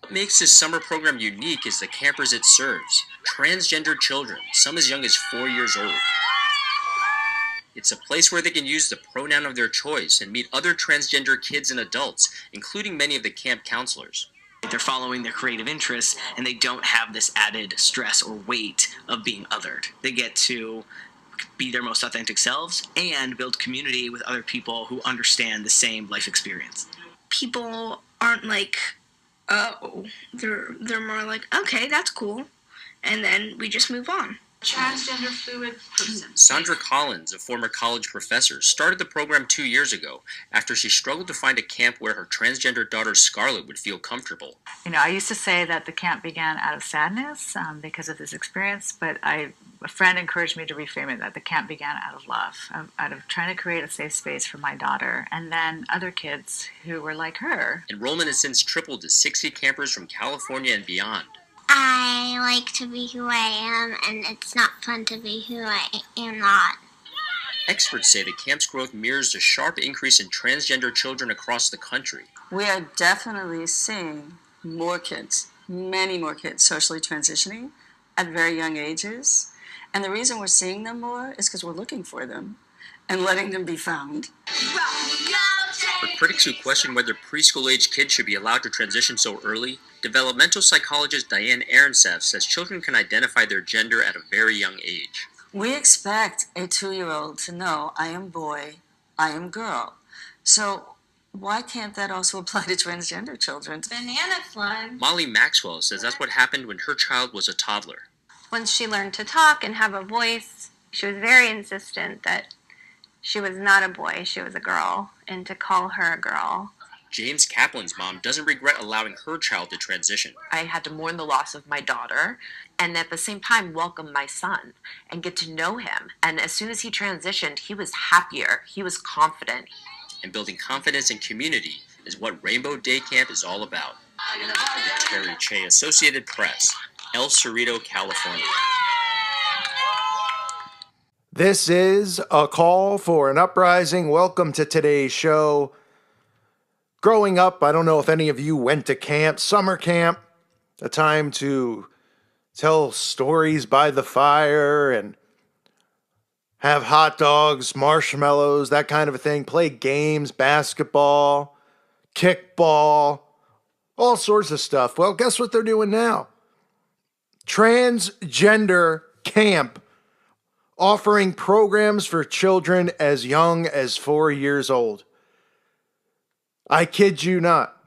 What makes this summer program unique is the campers it serves, transgender children, some as young as 4 years old. It's a place where they can use the pronoun of their choice and meet other transgender kids and adults, including many of the camp counselors. They're following their creative interests, and they don't have this added stress or weight of being othered. They get to be their most authentic selves and build community with other people who understand the same life experience. People aren't like, oh, they're more like, okay, that's cool, and then we just move on. Transgender fluid person. Sandra Collins, a former college professor, started the program 2 years ago after she struggled to find a camp where her transgender daughter Scarlett would feel comfortable. I used to say that the camp began out of sadness because of this experience, but a friend encouraged me to reframe it, that the camp began out of love, out of trying to create a safe space for my daughter and then other kids who were like her. Enrollment has since tripled to 60 campers from California and beyond. I like to be who I am, and it's not fun to be who I am not. Experts say the camp's growth mirrors the sharp increase in transgender children across the country. We are definitely seeing more kids, many more kids socially transitioning at very young ages. And the reason we're seeing them more is because we're looking for them and letting them be found. For critics who question whether preschool-age kids should be allowed to transition so early, developmental psychologist Diane Aronsef says children can identify their gender at a very young age. We expect a 2-year-old to know, I am boy, I am girl. So why can't that also apply to transgender children? Banana flood. Molly Maxwell says that's what happened when her child was a toddler. Once she learned to talk and have a voice, she was very insistent that she was not a boy, she was a girl, and to call her a girl. James Kaplan's mom doesn't regret allowing her child to transition. I had to mourn the loss of my daughter and at the same time welcome my son and get to know him. And as soon as he transitioned, he was happier, he was confident. And building confidence and community is what Rainbow Day Camp is all about. Terry Che, Associated Press, El Cerrito, California. This is a call for an uprising. Welcome to today's show. Growing up, I don't know if any of you went to camp, summer camp, a time to tell stories by the fire and have hot dogs, marshmallows, that kind of a thing, play games, basketball, kickball, all sorts of stuff. Well, guess what they're doing now? Transgender camp, offering programs for children as young as 4 years old. I kid you not.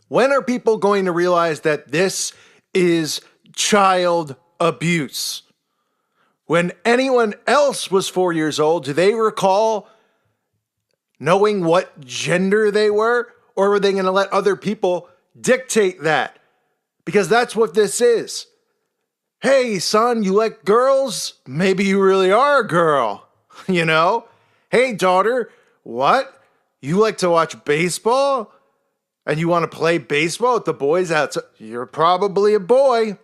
When are people going to realize that this is child abuse? When anyone else was 4 years old, do they recall knowing what gender they were? Or were they going to let other people dictate that? Because that's what this is. Hey, son, you like girls? Maybe you really are a girl, you know? Hey, daughter, what? You like to watch baseball? And you want to play baseball with the boys outside? You're probably a boy.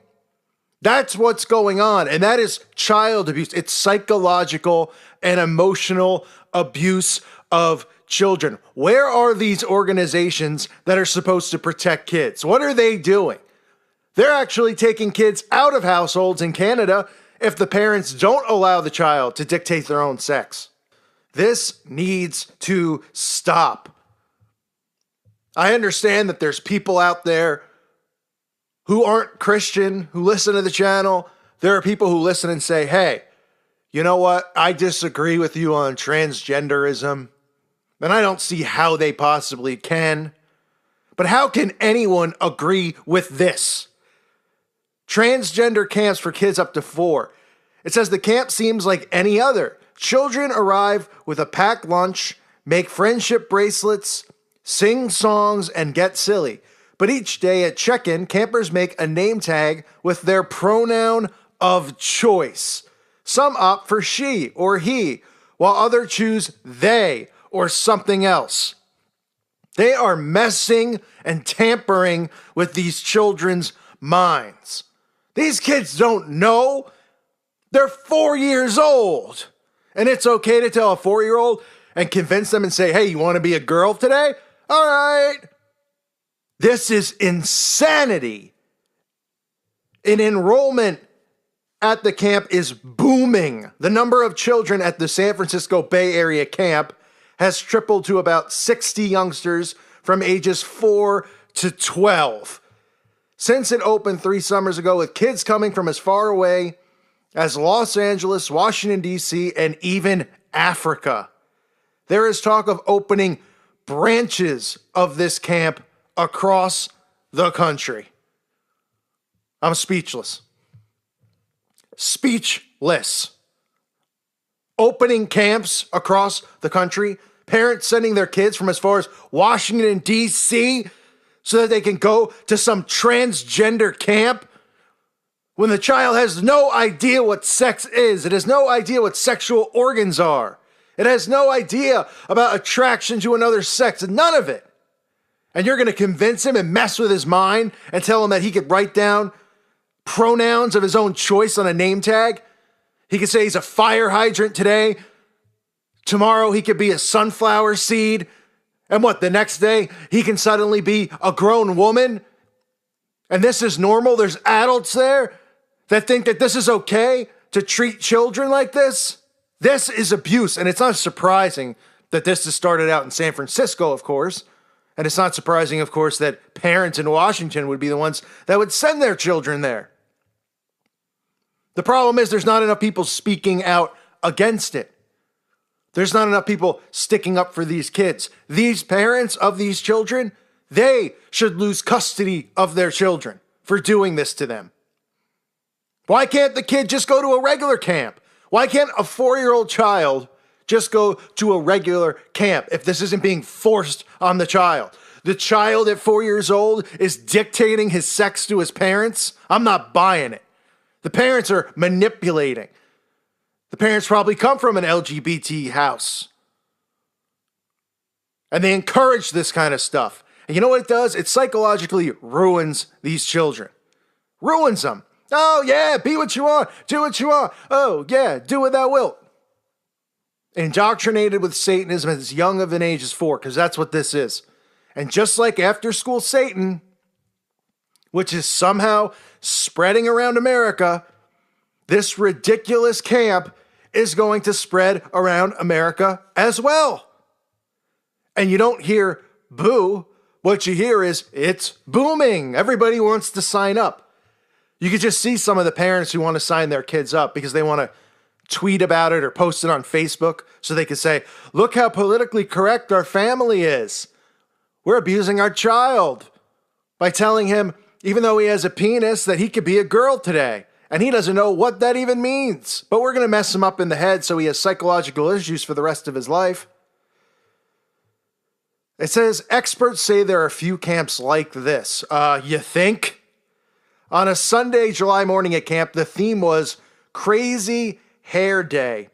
That's what's going on. And that is child abuse. It's psychological and emotional abuse of children. Where are these organizations that are supposed to protect kids? What are they doing? They're actually taking kids out of households in Canada if the parents don't allow the child to dictate their own sex. This needs to stop. I understand that there's people out there who aren't Christian, who listen to the channel. There are people who listen and say, hey, you know what? I disagree with you on transgenderism, and I don't see how they possibly can. But how can anyone agree with this? Transgender camps for kids up to 4. It says the camp seems like any other. Children arrive with a packed lunch, make friendship bracelets, sing songs, and get silly. But each day at check-in, campers make a name tag with their pronoun of choice. Some opt for she or he, while others choose they or something else. They are messing and tampering with these children's minds. These kids don't know. They're 4 years old. And it's okay to tell a 4-year-old and convince them and say, hey, you want to be a girl today? All right. This is insanity. And enrollment at the camp is booming. The number of children at the San Francisco Bay Area camp has tripled to about 60 youngsters from ages 4 to 12. Since it opened 3 summers ago, with kids coming from as far away as Los Angeles, Washington, D.C., and even Africa. There is talk of opening branches of this camp across the country. I'm speechless. Speechless. Opening camps across the country, parents sending their kids from as far as Washington, D.C., so that they can go to some transgender camp when the child has no idea what sex is. It has no idea what sexual organs are. It has no idea about attraction to another sex, none of it. And you're going to convince him and mess with his mind and tell him that he could write down pronouns of his own choice on a name tag? He could say he's a fire hydrant today. Tomorrow he could be a sunflower seed. And what, the next day he can suddenly be a grown woman? And this is normal? There's adults there that think that this is okay to treat children like this? This is abuse. And it's not surprising that this has started out in San Francisco, of course. And it's not surprising, of course, that parents in Washington would be the ones that would send their children there. The problem is there's not enough people speaking out against it. There's not enough people sticking up for these kids. These parents of these children, they should lose custody of their children for doing this to them. Why can't the kid just go to a regular camp? Why can't a 4-year-old child just go to a regular camp if this isn't being forced on the child? The child at 4 years old is dictating his sex to his parents? I'm not buying it. The parents are manipulating. The parents probably come from an LGBT house. And they encourage this kind of stuff. And you know what it does? It psychologically ruins these children. Ruins them. Oh, yeah, be what you want. Do what you want. Oh, yeah, do what thou wilt. Indoctrinated with Satanism as young of an age as 4, because that's what this is. And just like after school Satan, which is somehow spreading around America, this ridiculous camp is going to spread around America as well. And you don't hear boo. What you hear is it's booming. Everybody wants to sign up. You could just see some of the parents who want to sign their kids up because they want to tweet about it or post it on Facebook so they can say, look how politically correct our family is. We're abusing our child by telling him, even though he has a penis, that he could be a girl today. And he doesn't know what that even means. But we're going to mess him up in the head so he has psychological issues for the rest of his life. It says, experts say there are a few camps like this. You think? On a Sunday, July morning at camp, the theme was Crazy Hair Day.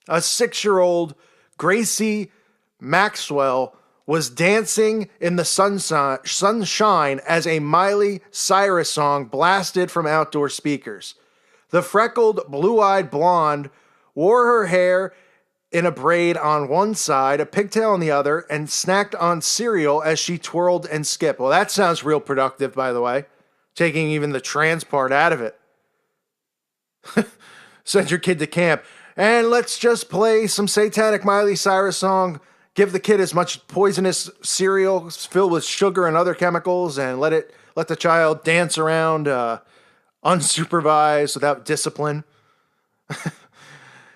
A 6-year-old, Gracie Maxwell, was dancing in the sunshine as a Miley Cyrus song blasted from outdoor speakers. The freckled, blue-eyed blonde wore her hair in a braid on one side, a pigtail on the other, and snacked on cereal as she twirled and skipped. Well, that sounds real productive, by the way, taking even the trans part out of it. Send your kid to camp, and let's just play some satanic Miley Cyrus song. Give the kid as much poisonous cereal filled with sugar and other chemicals, and let the child dance around unsupervised without discipline.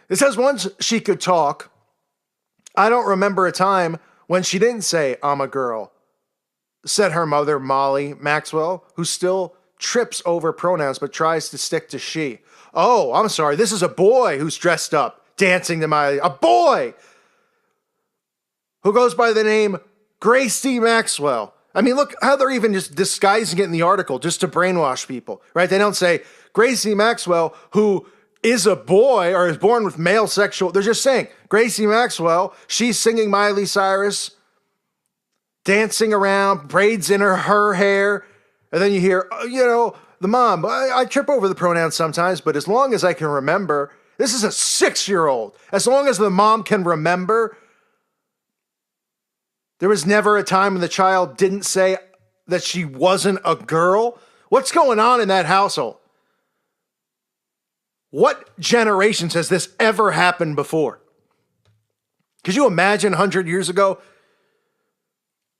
It says once she could talk. I don't remember a time when she didn't say, I'm a girl, said her mother, Molly Maxwell, who still trips over pronouns but tries to stick to she. Oh, I'm sorry. This is a boy who's dressed up, dancing to Miley. A boy who goes by the name Gracie Maxwell. I mean, look how they're even just disguising it in the article just to brainwash people, right? They don't say Gracie Maxwell, who is a boy or is born with male sexual. They're just saying Gracie Maxwell, she's singing Miley Cyrus, dancing around, braids in her hair. And then you hear, the mom, I trip over the pronouns sometimes, but as long as I can remember, this is a 6-year-old. As long as the mom can remember, there was never a time when the child didn't say, that she wasn't a girl? What's going on in that household? What generations has this ever happened before? Could you imagine 100 years ago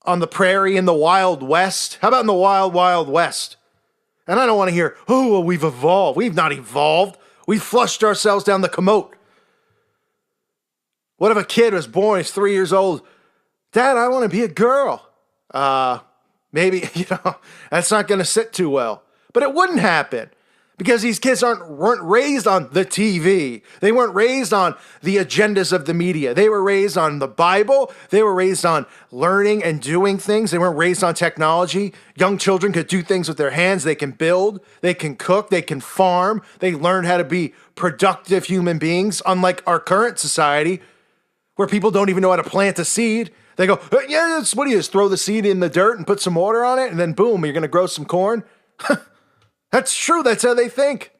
on the prairie in the Wild West? How about in the Wild, Wild West? And I don't want to hear, oh, well, we've evolved. We've not evolved. We flushed ourselves down the commode. What if a kid was born, he's 3 years old? Dad, I want to be a girl. Maybe, that's not going to sit too well. But it wouldn't happen because these kids weren't raised on the TV. They weren't raised on the agendas of the media. They were raised on the Bible. They were raised on learning and doing things. They weren't raised on technology. Young children could do things with their hands. They can build, they can cook, they can farm. They learned how to be productive human beings, unlike our current society where people don't even know how to plant a seed. They go, yeah, what do you just throw the seed in the dirt and put some water on it and then boom, you're going to grow some corn? That's true. That's how they think.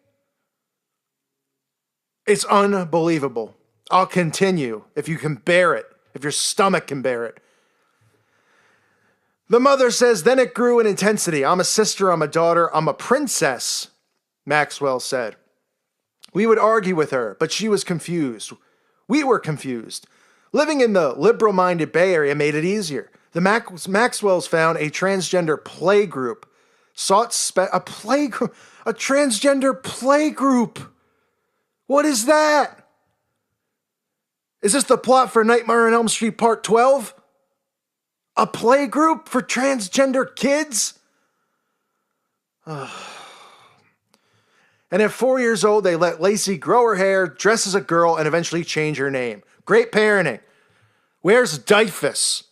It's unbelievable. I'll continue if you can bear it, if your stomach can bear it. The mother says, then it grew in intensity. I'm a sister, I'm a daughter, I'm a princess, Maxwell said. We would argue with her, but she was confused. We were confused. Living in the liberal-minded Bay Area made it easier. The Maxwells found a transgender play group. A transgender play group. What is that? Is this the plot for Nightmare on Elm Street Part 12? A play group for transgender kids? And at 4 years old, they let Lacey grow her hair, dress as a girl, and eventually change her name. Great parenting. Where's DIFUS?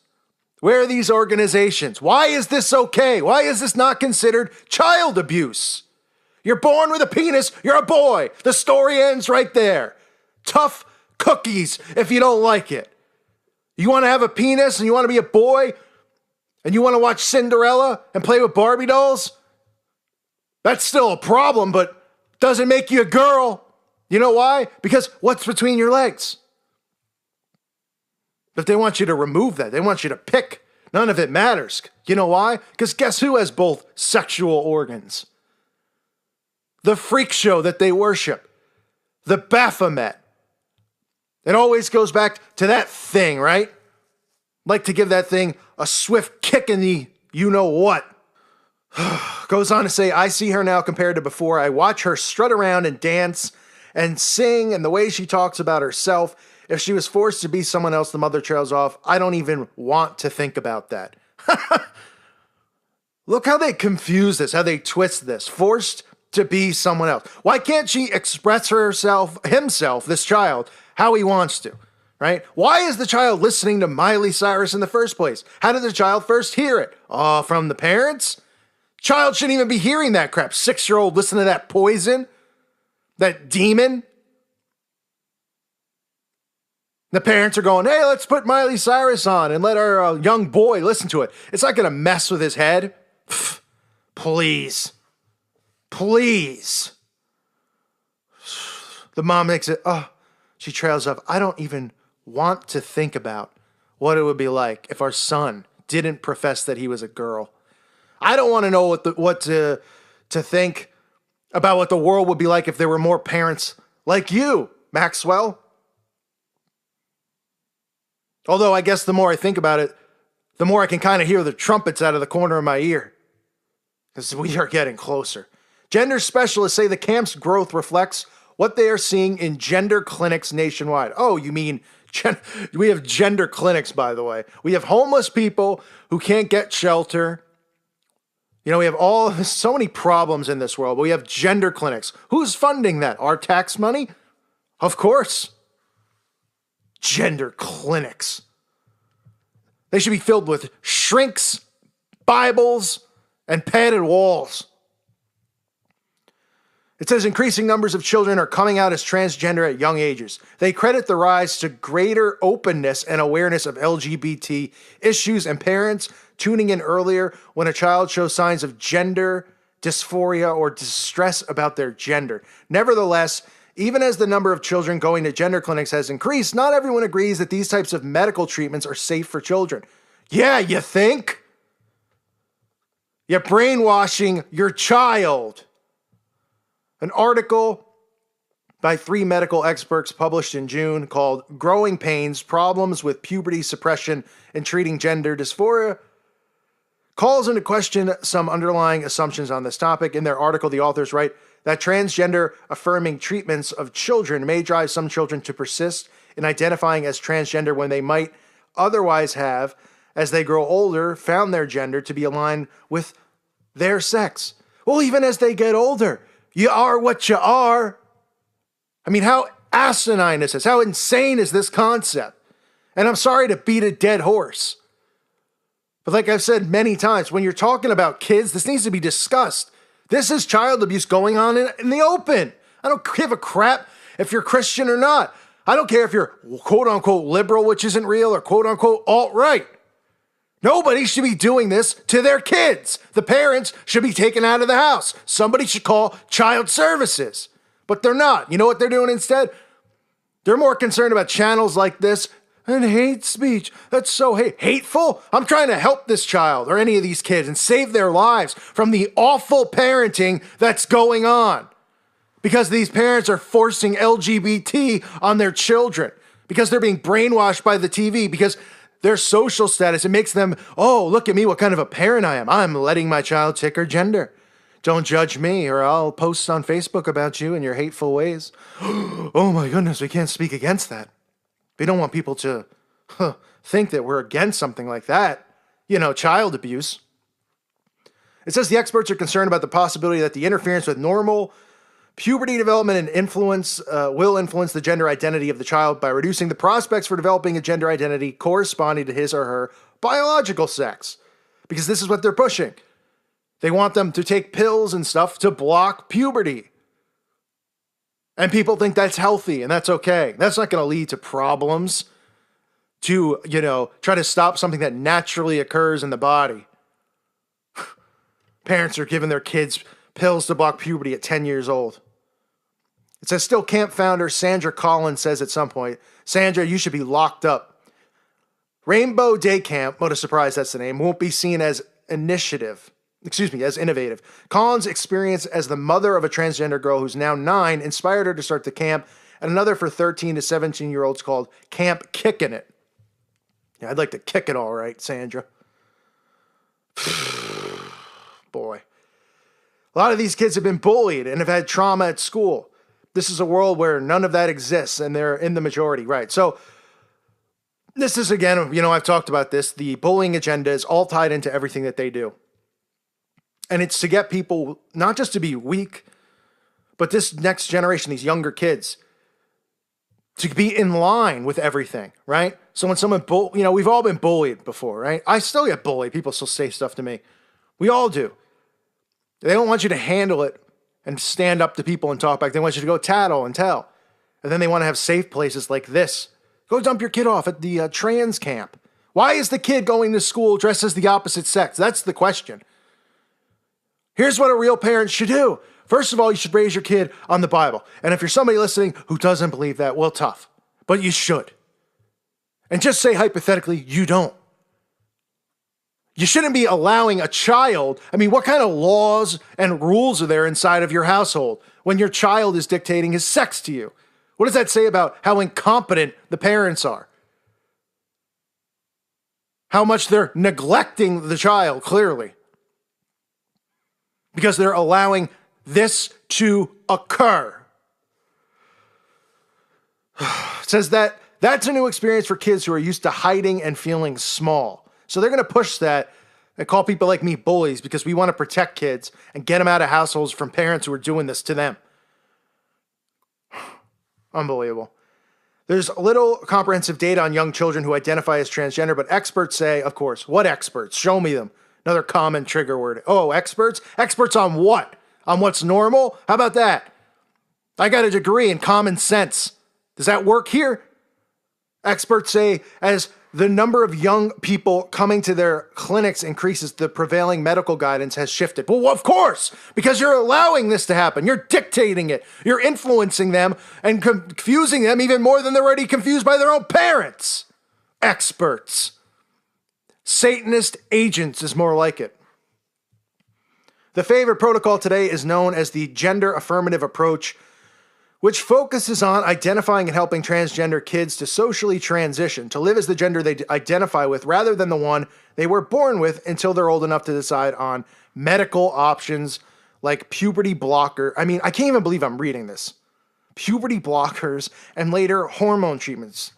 Where are these organizations? Why is this okay? Why is this not considered child abuse? You're born with a penis, you're a boy. The story ends right there. Tough cookies if you don't like it. You want to have a penis and you want to be a boy and you want to watch Cinderella and play with Barbie dolls? That's still a problem, but doesn't make you a girl. You know why? Because what's between your legs? But they want you to remove that. They want you to pick. None of it matters. You know why? Because guess who has both sexual organs? The freak show that they worship. The Baphomet. It always goes back to that thing, right? Like to give that thing a swift kick in the you-know-what. Goes on to say, I see her now compared to before. I watch her strut around and dance and sing, and the way she talks about herself. If she was forced to be someone else, the mother trails off. I don't even want to think about that. Look how they confuse this, how they twist this. Forced to be someone else. Why can't she express himself, this child, how he wants to, right? Why is the child listening to Miley Cyrus in the first place? How did the child first hear it? From the parents? Child shouldn't even be hearing that crap. 6-year-old listen to that Poison, that Demon. The parents are going, hey, let's put Miley Cyrus on and let our young boy listen to it. It's not going to mess with his head. Pfft, please. Please. The mom makes it, she trails off. I don't even want to think about what it would be like if our son didn't profess that he was a girl. I don't want to know what to think about what the world would be like if there were more parents like you, Maxwell. Although I guess the more I think about it, the more I can kind of hear the trumpets out of the corner of my ear. Because we are getting closer. Gender specialists say the camp's growth reflects what they are seeing in gender clinics nationwide. Oh, you mean, we have gender clinics, by the way. We have homeless people who can't get shelter. You know, we have so many problems in this world, but we have gender clinics. Who's funding that? Our tax money? Of course. Gender clinics. They should be filled with shrinks, Bibles, and padded walls. It says increasing numbers of children are coming out as transgender at young ages. They credit the rise to greater openness and awareness of LGBT issues and parents tuning in earlier when a child shows signs of gender dysphoria or distress about their gender. Nevertheless, even as the number of children going to gender clinics has increased, not everyone agrees that these types of medical treatments are safe for children. Yeah, you think? You're brainwashing your child. An article by 3 medical experts published in June called Growing Pains, Problems with Puberty Suppression and Treating Gender Dysphoria calls into question some underlying assumptions on this topic. In their article, the authors write that transgender affirming treatments of children may drive some children to persist in identifying as transgender when they might otherwise have, as they grow older, found their gender to be aligned with their sex. Well, even as they get older, you are what you are. I mean, how asinine is this? How insane is this concept? And I'm sorry to beat a dead horse. But like I've said many times, when you're talking about kids, this needs to be discussed. This is child abuse going on in the open. I don't give a crap if you're Christian or not. I don't care if you're quote unquote liberal, which isn't real, or quote unquote alt-right. Nobody should be doing this to their kids. The parents should be taken out of the house. Somebody should call child services. But they're not. You know what they're doing instead? They're more concerned about channels like this and hate speech. That's so hateful. I'm trying to help this child or any of these kids and save their lives from the awful parenting that's going on. Because these parents are forcing LGBT on their children. Because they're being brainwashed by the TV. Because their social status, it makes them, oh, look at me, what kind of a parent I am. I'm letting my child pick her gender. Don't judge me, or I'll post on Facebook about you and your hateful ways. Oh my goodness, we can't speak against that. We don't want people to think that we're against something like that. You know, child abuse. It says the experts are concerned about the possibility that the interference with normal puberty development and will influence the gender identity of the child by reducing the prospects for developing a gender identity corresponding to his or her biological sex. Because this is what they're pushing. They want them to take pills and stuff to block puberty. And people think that's healthy and that's okay. That's not going to lead to problems to, try to stop something that naturally occurs in the body. Parents are giving their kids pills to block puberty at 10 years old. It says still camp founder Sandra Collins says at some point, Sandra, you should be locked up. Rainbow Day Camp, what a surprise that's the name, won't be seen as as innovative. Collins' experience as the mother of a transgender girl who's now 9 inspired her to start the camp, and another for 13 to 17-year-olds called Camp Kickin' It. Yeah, I'd like to kick it all right, Sandra. Boy. A lot of these kids have been bullied and have had trauma at school. This is a world where none of that exists, and they're in the majority, right? So this is, again, I've talked about this. The bullying agenda is all tied into everything that they do. And it's to get people not just to be weak, but this next generation, these younger kids, to be in line with everything, right? So when someone, we've all been bullied before, right? I still get bullied. People still say stuff to me. We all do. They don't want you to handle it and stand up to people and talk back. They want you to go tattle and tell. And then they want to have safe places like this. Go dump your kid off at the trans camp. Why is the kid going to school dressed as the opposite sex? That's the question. Here's what a real parent should do. First of all, you should raise your kid on the Bible. And if you're somebody listening who doesn't believe that, well, tough. But you should. And just say hypothetically, you don't. You shouldn't be allowing a child. I mean, what kind of laws and rules are there inside of your household when your child is dictating his sex to you? What does that say about how incompetent the parents are? How much they're neglecting the child, clearly. Because they're allowing this to occur. It says that that's a new experience for kids who are used to hiding and feeling small. So they're going to push that and call people like me bullies because we want to protect kids and get them out of households from parents who are doing this to them. Unbelievable. There's little comprehensive data on young children who identify as transgender, but experts say, of course, what experts? Show me them. Another common trigger word. Oh, experts? Experts on what? On what's normal? How about that? I got a degree in common sense. Does that work here? Experts say as the number of young people coming to their clinics increases, the prevailing medical guidance has shifted. Well, of course, because you're allowing this to happen. You're dictating it. You're influencing them and confusing them even more than they're already confused by their own parents. Experts. Satanist agents is more like it. The favorite protocol today is known as the gender affirmative approach, which focuses on identifying and helping transgender kids to socially transition, to live as the gender they identify with rather than the one they were born with until they're old enough to decide on medical options like puberty blocker. I mean, I can't even believe I'm reading this. Puberty blockers and later hormone treatments.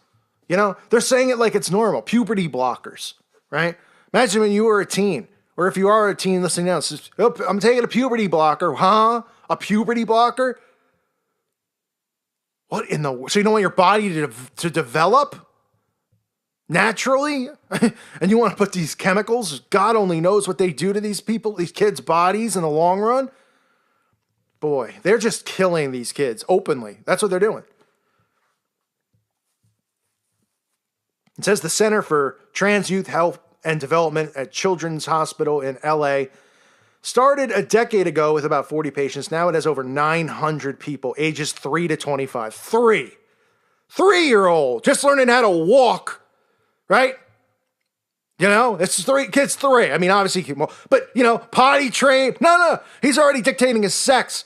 You know, they're saying it like it's normal. Puberty blockers, right? Imagine when you were a teen, or if you are a teen listening now, says, oh, I'm taking a puberty blocker. Huh? A puberty blocker? What in the... So you don't want your body to develop naturally? And you want to put these chemicals, God only knows what they do to these people, these kids' bodies in the long run? Boy, they're just killing these kids openly. That's what they're doing. It says the Center for Trans Youth Health and Development at Children's Hospital in LA started a decade ago with about 40 patients. Now it has over 900 people, ages 3 to 25. 3-year-old, just learning how to walk, right? You know, it's kids 3. I mean, obviously, but, you know, potty trained. No, he's already dictating his sex.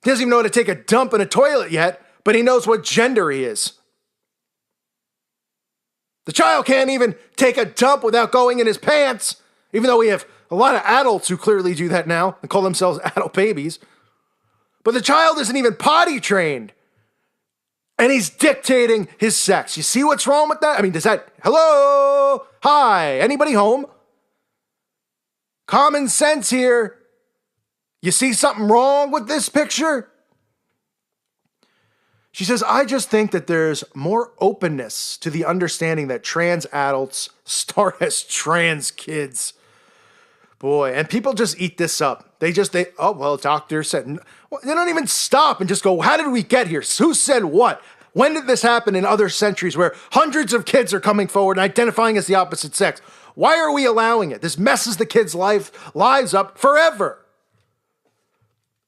He doesn't even know how to take a dump in a toilet yet, but he knows what gender he is. The child can't even take a dump without going in his pants, even though we have a lot of adults who clearly do that now and call themselves adult babies. But the child isn't even potty trained. And he's dictating his sex. You see what's wrong with that? I mean, does that... Hello? Hi? Anybody home? Common sense here. You see something wrong with this picture? She says, I just think that there's more openness to the understanding that trans adults start as trans kids. Boy, and people just eat this up. Oh, well, doctor said, well, they don't even stop and just go, how did we get here? Who said what? When did this happen in other centuries where hundreds of kids are coming forward and identifying as the opposite sex? Why are we allowing it? This messes the kids' lives up forever.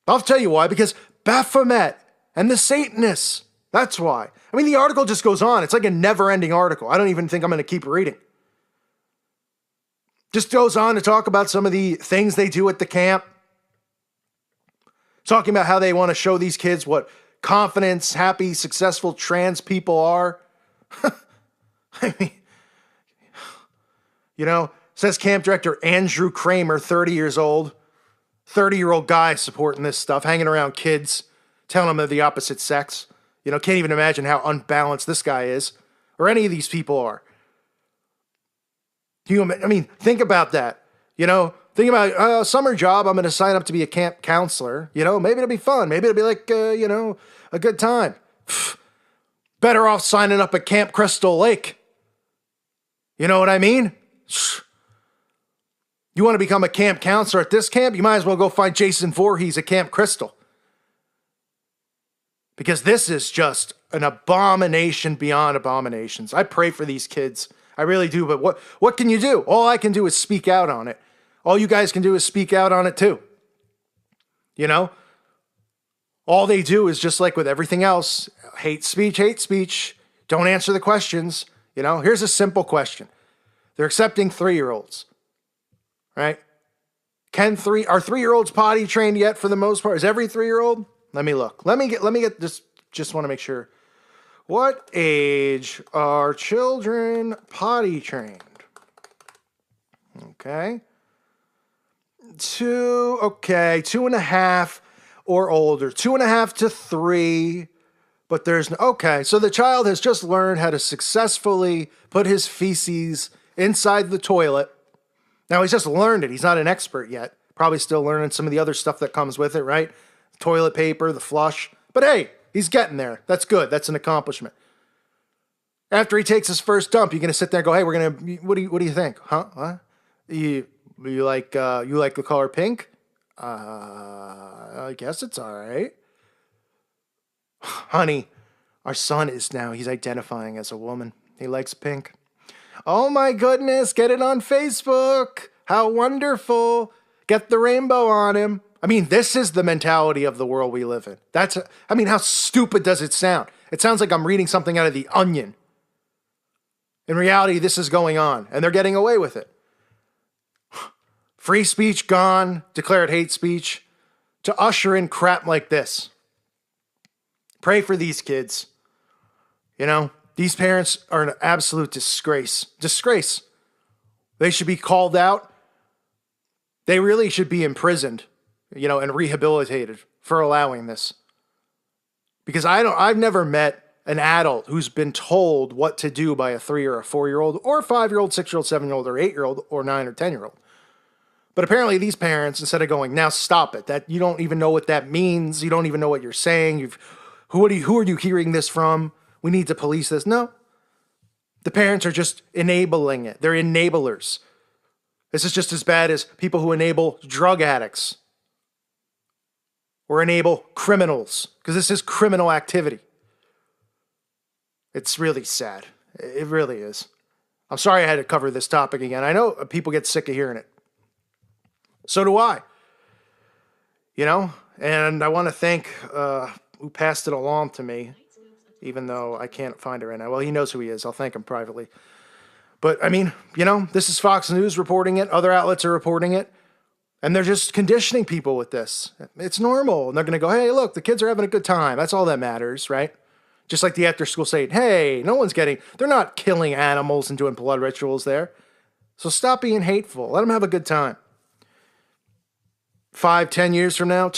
I'll tell you why, because Baphomet and the Satanists. That's why. I mean, the article just goes on. It's like a never-ending article. I don't even think I'm going to keep reading. Just goes on to talk about some of the things they do at the camp. Talking about how they want to show these kids what confident, happy, successful trans people are. I mean, you know, says camp director Andrew Kramer, 30 years old. 30-year-old guy supporting this stuff, hanging around kids, telling them they're the opposite sex. You know, can't even imagine how unbalanced this guy is, or any of these people are. I mean, think about that. You know, think about summer job. I'm going to sign up to be a camp counselor. You know, maybe it'll be fun. Maybe it'll be like, you know, a good time. Better off signing up at Camp Crystal Lake. You know what I mean? You want to become a camp counselor at this camp? You might as well go find Jason Voorhees at Camp Crystal. Because this is just an abomination beyond abominations. I pray for these kids. I really do. But what can you do? All I can do is speak out on it. All you guys can do is speak out on it too. You know? All they do is just like with everything else. Hate speech. Don't answer the questions. You know? Here's a simple question. They're accepting 3-year-olds. Right? Are 3-year-olds potty trained yet for the most part? Is every 3-year-old? Let me look. Let me get just want to make sure. What age are children potty trained? Okay. 2.5 or older. 2.5 to 3. But okay. So the child has just learned how to successfully put his feces inside the toilet. Now, he's just learned it. He's not an expert yet. Probably still learning some of the other stuff that comes with it, right? Toilet paper, the flush. But hey, he's getting there. That's good. That's an accomplishment. After he takes his first dump, you're going to sit there and go, hey, what do you think? Huh? What? You like the color pink? I guess it's all right. Honey, our son he's identifying as a woman. He likes pink. Oh my goodness, get it on Facebook. How wonderful. Get the rainbow on him. I mean, this is the mentality of the world we live in. How stupid does it sound? It sounds like I'm reading something out of The Onion. In reality, this is going on, and they're getting away with it. free speech gone, declared hate speech, to usher in crap like this. Pray for these kids. You know, these parents are an absolute disgrace. Disgrace. They should be called out. They really should be imprisoned, and rehabilitated for allowing this. Because I've never met an adult who's been told what to do by a 3 or a 4-year-old or a 5-year-old, 6-year-old, 7-year-old, or 8-year-old, or 9 or 10-year-old. But apparently these parents, instead of going, now stop it, that you don't even know what that means, you don't even know what you're saying, who are you hearing this from? We need to police this. No. The parents are just enabling it. They're enablers. This is just as bad as people who enable drug addicts or enable criminals, because this is criminal activity. It's really sad. It really is. I'm sorry I had to cover this topic again. I know people get sick of hearing it. So do I. And I want to thank who passed it along to me, even though I can't find it right now. Well, he knows who he is. I'll thank him privately. But, this is Fox News reporting it. Other outlets are reporting it. And they're just conditioning people with this. It's normal. And they're going to go, hey, look, the kids are having a good time. That's all that matters, right? Just like the after school saying, hey, they're not killing animals and doing blood rituals there. So stop being hateful. Let them have a good time. 5, 10 years from now,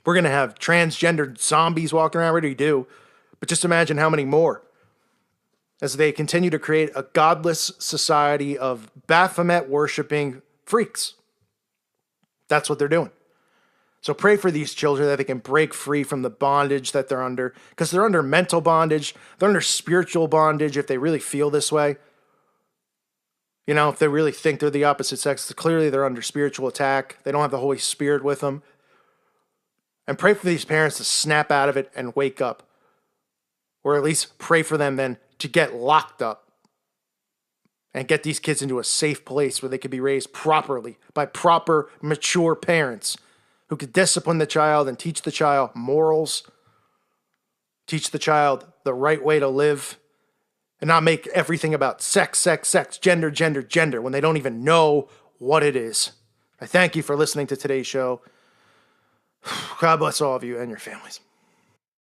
we're going to have transgender zombies walking around. What do you do? But just imagine how many more. As they continue to create a godless society of Baphomet worshiping freaks. That's what they're doing. So pray for these children that they can break free from the bondage that they're under. Because they're under mental bondage. They're under spiritual bondage if they really feel this way. If they really think they're the opposite sex, clearly they're under spiritual attack. They don't have the Holy Spirit with them. And pray for these parents to snap out of it and wake up. Or at least pray for them then to get locked up. And get these kids into a safe place where they can be raised properly by proper, mature parents who could discipline the child and teach the child morals, teach the child the right way to live, and not make everything about sex, sex, sex, gender, gender, gender, when they don't even know what it is. I thank you for listening to today's show. God bless all of you and your families.